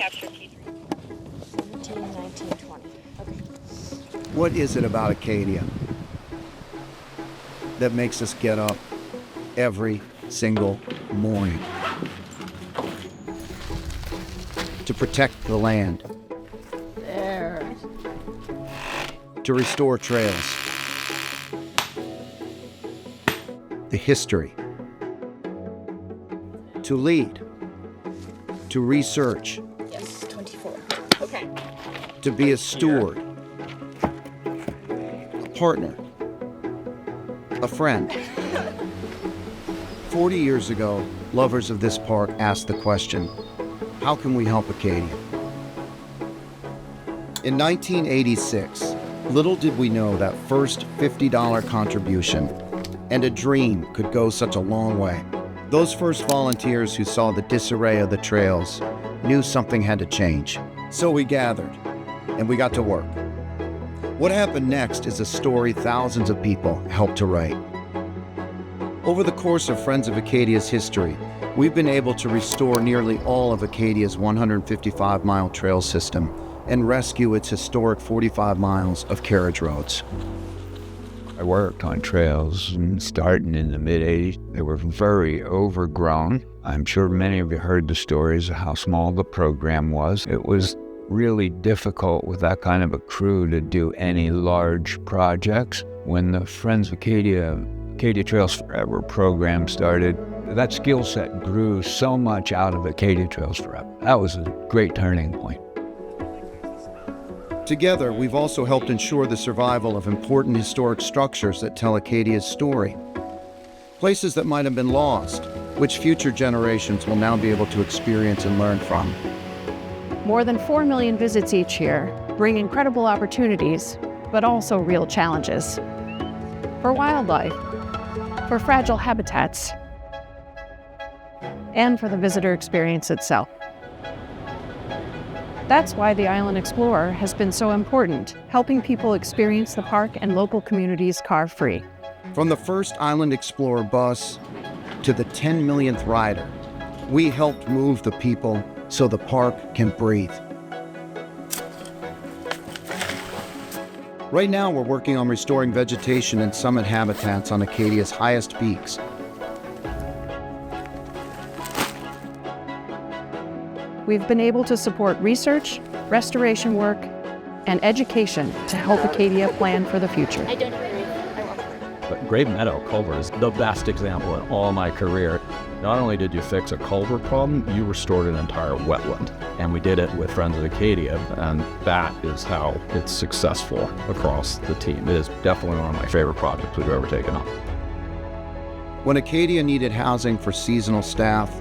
capture T3. 17, 19, 20. Okay. What is it about Acadia that makes us get up every single morning to protect the land, There. to restore trails, the history, to lead, to research, Yes, 24. Okay. to be a steward, a partner, a friend? 40 years ago, lovers of this park asked the question, how can we help Acadia? In 1986, little did we know that first $50 contribution and a dream could go such a long way. Those first volunteers who saw the disarray of the trails knew something had to change. So we gathered, and we got to work. What happened next is a story thousands of people helped to write. Over the course of Friends of Acadia's history, we've been able to restore nearly all of Acadia's 155-mile trail system and rescue its historic 45 miles of carriage roads. I worked on trails starting in the mid-'80s. They were very overgrown. I'm sure many of you heard the stories of how small the program was. It was really difficult with that kind of a crew to do any large projects. When the Friends of Acadia Trails Forever program started, that skill set grew so much out of Acadia Trails Forever. That was a great turning point. Together, we've also helped ensure the survival of important historic structures that tell Acadia's story. Places that might have been lost, which future generations will now be able to experience and learn from. More than 4 million visits each year bring incredible opportunities, but also real challenges. For wildlife, for fragile habitats, and for the visitor experience itself. That's why the Island Explorer has been so important, helping people experience the park and local communities car-free. From the first Island Explorer bus to the 10 millionth rider, we helped move the people so the park can breathe. Right now, we're working on restoring vegetation and summit habitats on Acadia's highest peaks. We've been able to support research, restoration work, and education to help Acadia plan for the future. But Grave Meadow Culvert is the best example in all my career. Not only did you fix a culvert problem, you restored an entire wetland. And we did it with Friends of Acadia, and that is how it's successful across the team. It is definitely one of my favorite projects we've ever taken on. When Acadia needed housing for seasonal staff,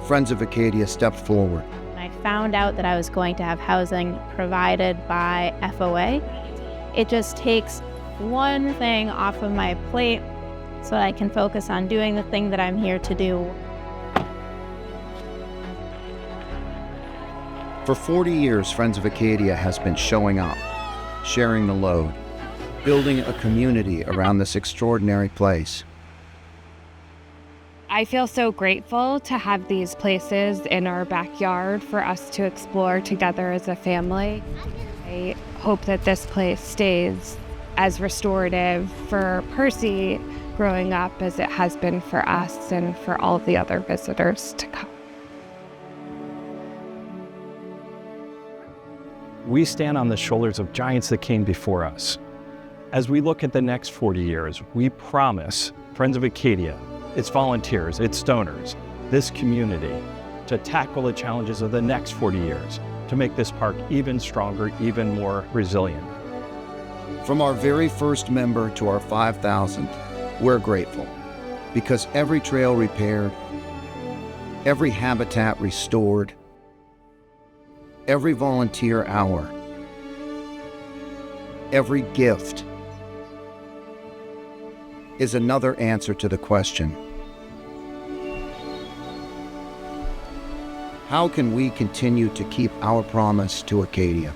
Friends of Acadia stepped forward. I found out that I was going to have housing provided by FOA. It just takes one thing off of my plate so that I can focus on doing the thing that I'm here to do. For 40 years, Friends of Acadia has been showing up, sharing the load, building a community around this extraordinary place. I feel so grateful to have these places in our backyard for us to explore together as a family. I hope that this place stays as restorative for Percy growing up as it has been for us and for all the other visitors to come. We stand on the shoulders of giants that came before us. As we look at the next 40 years, we promise Friends of Acadia, its volunteers, its donors, this community, to tackle the challenges of the next 40 years, to make this park even stronger, even more resilient. From our very first member to our 5,000th, we're grateful because every trail repaired, every habitat restored, every volunteer hour, every gift is another answer to the question, how can we continue to keep our promise to Acadia?